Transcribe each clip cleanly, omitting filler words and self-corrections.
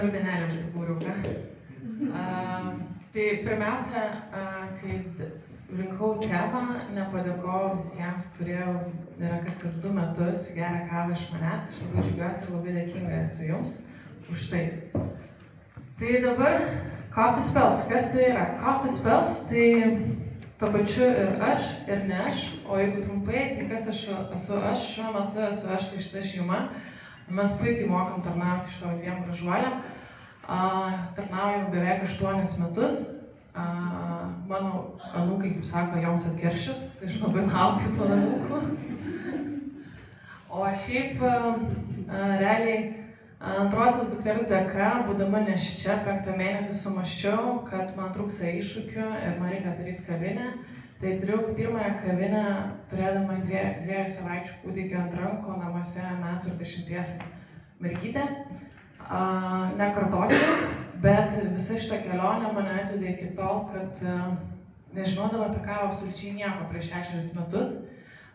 ir dainelę užsikūriau, ką? Tai pirmiausia, kai rinkau temą, nepadėkojau visiems, kurie yra kas ir 2 metus geria kavą iš manęs. Aš labai džiaugiuosi ir labai dėkinga esu jums už tai. Tai dabar Coffee Spells. Kas tai yra? Coffee Spells tai tuo pačiu ir aš, ir ne aš. O jeigu trumpai, tai kas esu aš, šiuo metu esu aš, tai šita šeima. Mes puikiai mokam tarnauti iš savo 2 gražuoliam. Tarnaujam beveik 8 metus. Mano anūkai, kaip sako, joms atkeršis, tai aš labai laukiu tų anūkų. O šiaip realiai antrosios dukters dėka, būdama nėščia, 5 mėnesį sumaščiau, kad man trūksta iššūkių ir man reikia daryti kavinę. Tai turiu pirmąją kavinę, turėdama 2 savaičių kūdikį ant rankų, namuose metų ir 10 mergytę. Nekartokime, bet visa šita kelionė mane atvedė iki tol, kad nežinodama apie kavą absoliučiai nieko prieš 6 metus,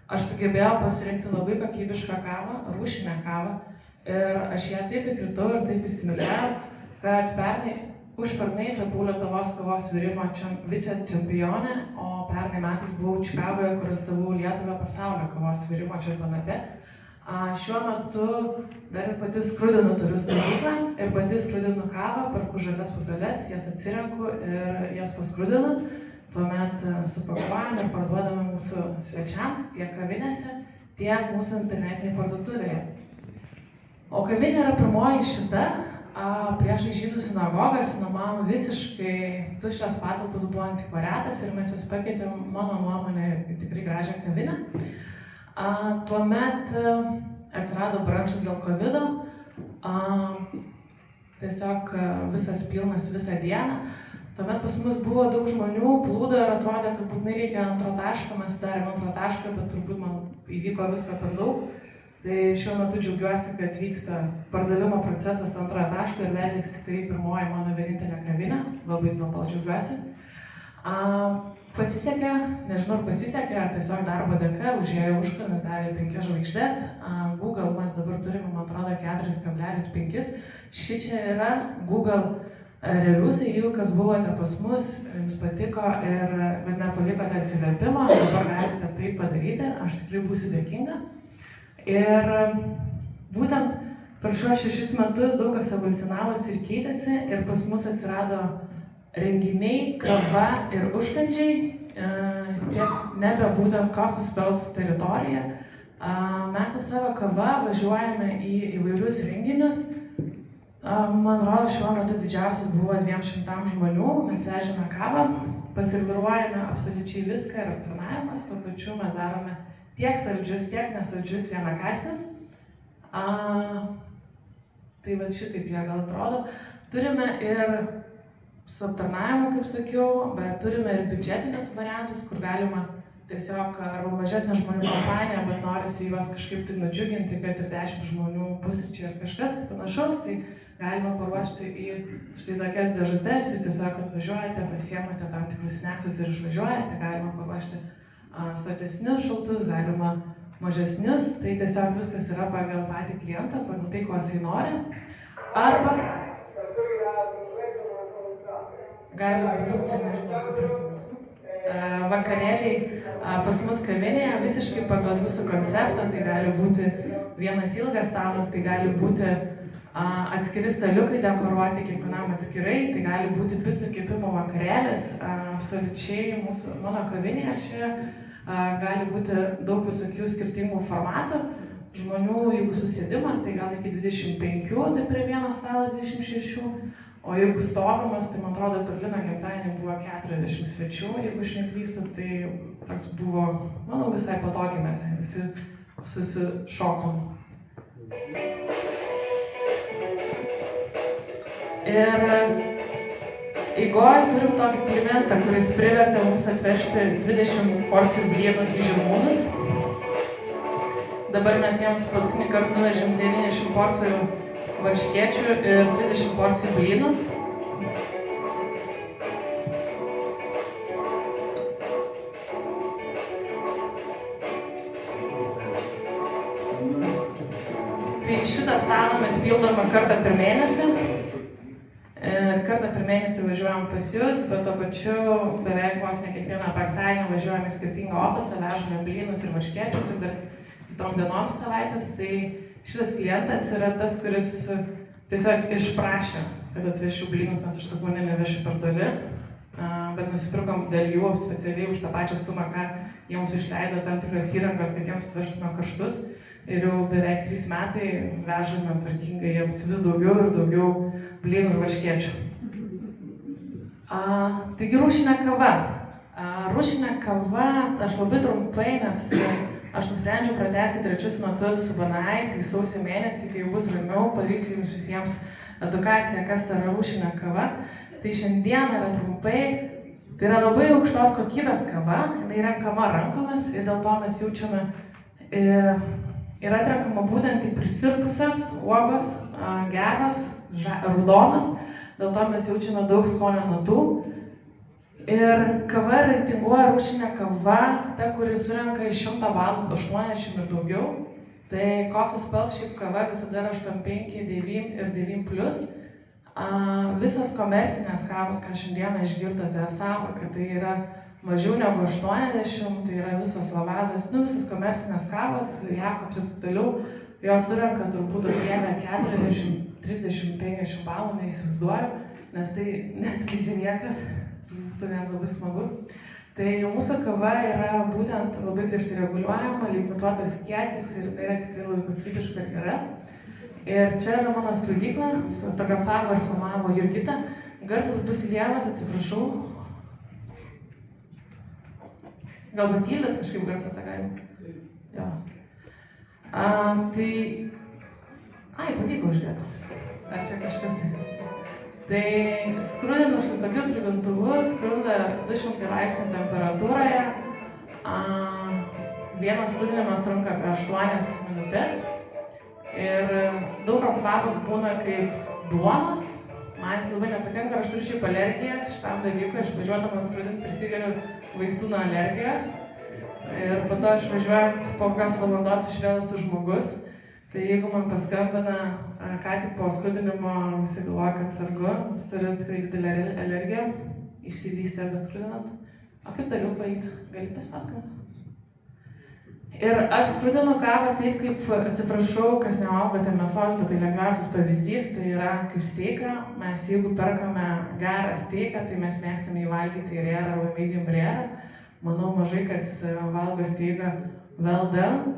aš sugebėjau pasirinkti labai kokybišką kavą, rūšinę kavą, ir aš ją taip įkritau ir taip įsimylėjau, kad užpernai tapau Lietuvos kavos virimo vicečempionė, o pernai metais buvau Čikagoje, kur atstovavau Lietuvą pasaulio kavos virimo čempionate. Šiuo metu dar ir pati skrudinu turiu stovyklą ir pati skrudinu kavą, perku žalias pupeles, jas atsirenku ir jas paskrudinu. Tuomet supakuojam ir parduodame mūsų svečiams tiek kavinėse, tiek mūsų internetinėje parduotuvėje. O kavinė yra pirmoji šita, priešais žydų sinagogą, išsinuomavom visiškai tuščias patalpas, buvo antikvariatas ir mes jas pakeitėm, mano nuomonė, tikrai gražią kavinę. Tuomet atsirado brančas dėl COVID-o, tiesiog visas pilnas visą dieną. Tuomet pas mus buvo daug žmonių, plūdo ir atrodė, kad būtinai reikia antro taško, mes darėm antrą tašką, bet turbūt man įvyko visko per daug. Tai šiuo metu džiaugiuosi, kad vyksta pardavimo procesas antrojo taško ir vėl liks tik tai pirmoji mano vienintelė kavinė, labai dėl to džiaugiuosi. Pasisekė, nežinau ar pasisekė, ar tiesiog darbo dėka, užėjo užkalnis, davė 5 žvaigždės. Google mes dabar turime, man atrodo, 4,5. Ši čia yra Google reviewsai, jeigu kas buvote pas mus, jums patiko ir nepalikote atsiliepimo, dabar galite tai padaryti, aš tikrai būsiu dėkinga. Ir būtent per šiuos 6 metus daug kas evoliucionavosi ir keitėsi ir pas mus atsirado renginiai, kava ir užkandžiai, tiek nebe būtent Coffee Spells teritorija. Mes su savo kava važiuojame į įvairius renginius. Man rodo, šiuo metu didžiausias buvo 200 žmonių, mes vežėme kavą, paserviruojame absoliučiai viską ir aptarnavimas, tuo pačiu mes darome tiek saldžius, tiek nesaldžius vienakąsnius. Tai va šitaip jie gal atrodo. Turime ir su aptarnavimu, kaip sakiau, bet turime ir biudžetinius variantus, kur galima tiesiog arba mažesnė žmonių kompanija, bet norisi juos kažkaip tai nudžiuginti, kad ir 10 žmonių pusryčiai ar kažkas panašaus, tai galima paruošti į štai tokias dėžutes, jūs tiesiog atvažiuojate, pasiemate tam tikrus sneksus ir išvažiuojate, galima paruošti sotesnius šaltus, galima mažesnius, tai tiesiog viskas yra pagal patį klientą, pagal tai, ko jisai nori. Arba galima vakarėliai pas mus kavinėje visiškai pagal jūsų konceptą, tai gali būti vienas ilgas stalas, tai gali būti atskiri staliukai dekoruoti kiekvienam atskirai, tai gali būti picų kepimo vakarėlis, absoliučiai mano kavinėje čia gali būti daug visokių skirtingų formatų, žmonių, jeigu susėdimas, tai gal iki 25, tai prie vieno stalo 26, o jeigu stovimas, tai man atrodo per Lino gimtadienį buvo 40 svečių, jeigu aš neklystu, tai toks buvo, manau, visai patogiai, mes visi susišokom. Ir eigoj turim tokį klientą, kuris privertė mums atvežti 20 porcijų blynų į Žirmūnus. Dabar mes jiems paskutinį kartą nuvežėm 90 porcijų varškėčių ir 20 porcijų blynų. Tai šitą stalą mes pildome kartą per mėnesį. per mėnesį važiuojam pas jūs, bet tuo pačiu beveik vos ne kiekvieną penktadienį važiuojam į skirtingą ofisą, vežame blynus ir varškėčius ir dar kitom dienom savaitės. Tai šitas klientas yra tas, kuris tiesiog išprašė, kad atvešiu blynus, nes aš sakau, nevešiu per toli, bet nusipirkom dėl jų specialiai už tą pačią sumą, ką jie mums išleido tam tikras įrangos, kad jiems atvežtume karštus. Ir jau beveik 3 metai vežame tvarkingai jiems vis daugiau ir daugiau blynų ir varškėčių. Taigi rūšinė kava. Rūšinė kava, aš labai trumpai, nes aš nusprendžiau pratęsti 3 metus BNI, tai sausio mėnesį, kai jau bus ramiau, padarysiu jums visiems edukaciją, kas tai yra rūšinė kava. Tai šiandien yra trumpai, tai yra labai aukštos kokybės kava, jinai renkama rankomis ir dėl to mes jaučiame yra atrenkama būtent į prisirpusias uogos, geras, raudonas, dėl to mes jaučiame daug skonio natų. Ir kava reitinguoja rūšinė kava, ta, kuri surenka iš 100 balų 80 ir daugiau. Tai Coffee Spells šiaip kava visada yra 8,5, 9 ir 9+. Visos komercinės kavos, ką šiandieną išgirdote, sako, kad tai yra mažiau negu 80, tai yra visos lavazas, visos komercinės kavos, Jakobs ir toliau, jos surenka turbūt apie 40, 30, 50 balų, neįsivaizduoju, nes tai neatskleidžia niekas, būtų net labai smagu. Tai mūsų kava yra būtent labai griežtai reguliuojama, limituotas kiekis ir tai yra tikrai labai kokybiška ir gera. Ir čia yra mano skraidykla, fotografavo ir filmavo Jurgita. Garsas bus lievas, atsiprašau. Galbūt tylit kažkaip garsą tą galim. Jo. Pavyko uždėti. Ar čia kažkas tai. Tai skrudinu štai tokius skrudintuvus, skruda 200 laipsnių temperatūroje. Vienas skrudinimas trunka apie 8 minutės. Ir daug kvapas būna kaip duonos. Man jis labai nepatinka, aš turiu šiaip alergiją šitam dalykui, aš važiuodamas skrudinti prisigeriu vaistų nuo alergijos. Ir po to aš važiuoju po kokios valandos išvėlusiu žmogus. Tai jeigu man paskambina, ką tik po skrudinimo visi galvoja, kad sargu, jūs turiu tikrai didelę alergiją, išsivystę beskrudinant. O kaip toliau paeiti? Gali pasipasakoti? Ir aš skrudinu kavą taip, kaip, atsiprašau, kas nevalgote mėsos, bet tai lengviausias pavyzdys, tai yra kaip steiką. Mes jeigu perkame gerą steiką, tai mes mėgstame įvalgyti rare arba medium rare. Manau, mažai kas valgo steiką well done.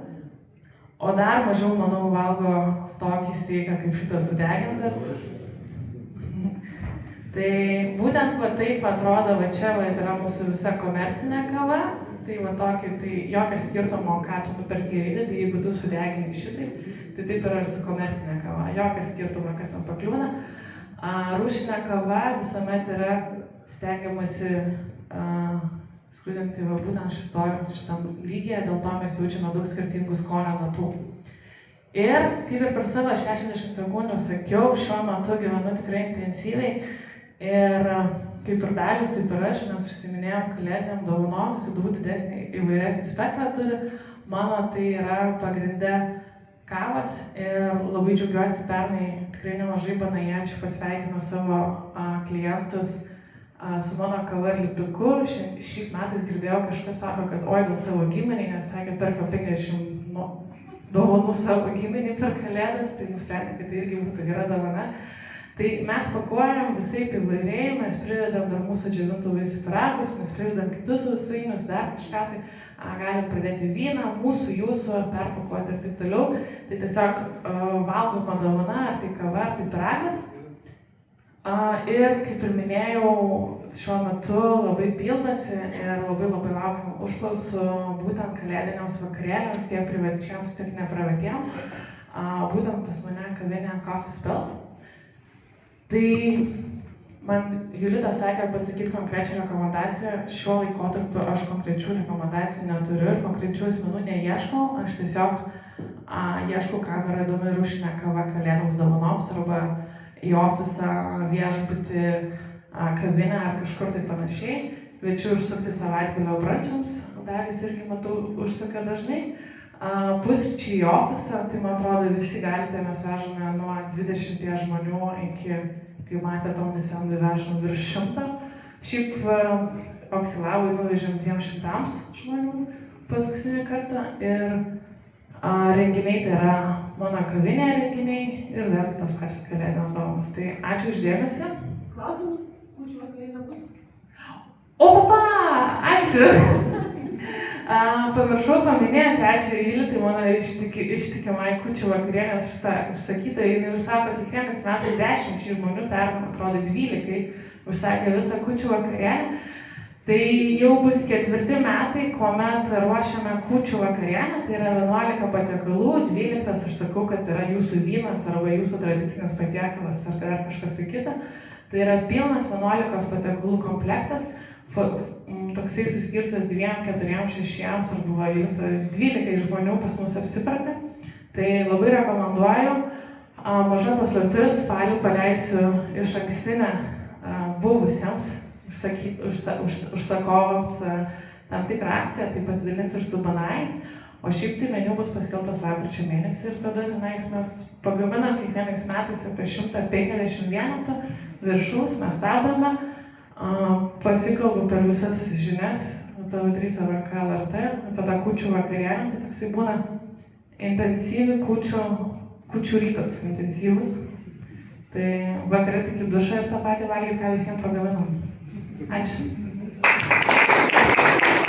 O dar mažiau, manau, valgo tokį steiką kaip šitas sudegintas. Tai būtent va taip atrodo, va čia va yra mūsų visa komercinė kava. Tai va tokį, tai jokio skirtumo, ką tu nuperki rydį, tai jeigu tu sudegini šitaip, tai taip yra ir su komercinė kava. Jokio skirtumo, kas ant pakliūna. Rūšinė kava visuomet yra stengiamasi skrudinti va būtent šitam lygyje, dėl to mes jaučiame daug skirtingų skonio natų. Ir kaip ir per savo 60 sekundžių sakiau, šiuo metu gyvenu tikrai intensyviai. Ir kaip ir Dalius, taip ir aš, mes užsiminėjom kalėdiniam dovanom, jis daug didesnį įvairesnį spektrą turi. Mano tai yra pagrinde kavas ir labai džiaugiuosi, pernai tikrai nemažai banajiečių pasveikino savo klientus su mano kava ir lipduku. Šiais metais girdėjau, kažkas sako, kad oi dėl savo giminiai, nes sakė, perka 50 dovanų savo giminiai per kalėdas, tai nusprendė, kad tai irgi būtų gera dovana. Tai mes pakuojam visai įvairiai, mes pridedam dar mūsų džiovintų vaisių pyragus, mes pridedam kitus sausainius, dar kažką, tai galim pridėti vyną, mūsų, jūsų, perpakuoti ir taip toliau. Tai tiesiog valgoma dovana, ar tai kava, ar tai pyragas. Ir kaip ir minėjau, šiuo metu labai pildasi ir labai laukiam užklausų būtent kalėdiniams vakarėliams, tiek privačiams, tiek neprivatiems. Būtent pas mane kavinė Coffee Spells. Tai man Julita sakė pasakyti konkrečią rekomendaciją. Šiuo laikotarpiu aš konkrečių rekomendacijų neturiu ir konkrečių asmenų neieškau. Aš tiesiog ieškau, kam yra įdomi rūšinė kava kalėdoms dovanoms arba į ofisą, viešbutį, kavinę ar kažkur tai panašiai. Kviečiu užsukti savaitgalio brančiams, Dalius irgi matau užsuka dažnai. Pusryčiai į ofisą, tai man atrodo visi galite, mes vežame nuo 20 žmonių iki kai matė tom visiem vežam virš 100. Šiaip Oksilavui nuvežėm 200 žmonių paskutinį kartą ir renginiai tai yra mano kavinė renginiai ir vėlgi tos pačios kalėdinės dovanos. Tai ačiū uždėmesi. Klausimas, kūčių vakarienė bus? O papa, ačiū. Pamiršau paminėti, ačiū Ilitai, mano ištikimai kūčių vakarienės užsakyta. Jis užsako kiekvienais metais 10 žmonių, pernai atrodo 12 užsakė visą kūčių vakarienę. Tai jau bus 4 metai, kuomet ruošiame kūčių vakarienę, tai yra 11 patiekalų, 12 aš sakau, kad yra jūsų vynas arba jūsų tradicinis patiekalas ar kažkas tai kita. Tai yra pilnas 11 patiekalų komplektas, toksai suskirtas 2, 4, 6 ar buvo 12 žmonių pas mus apsiperka. Tai labai rekomenduoju, maža paslaptis, spalį paleisiu iš ankstinę buvusiems užsakovams tam tikrą akciją, tai pasidalinsiu iš tų banais, o šiaip tai meniu bus paskelbtas lapkričio mėnesį ir tada tenais mes pagaminam kiekvienais metais apie 150 vienetų viršaus, mes vedame, pasikalbu per visas žinias, TV3 ar KLRT, apie tą kūčių vakarienę, tai toksai būna intensyvi kūčių rytas, intensyvus. Tai vakarą tik į dušą ir tą patį valgyti, ką visiems pagaminam. Ačiū.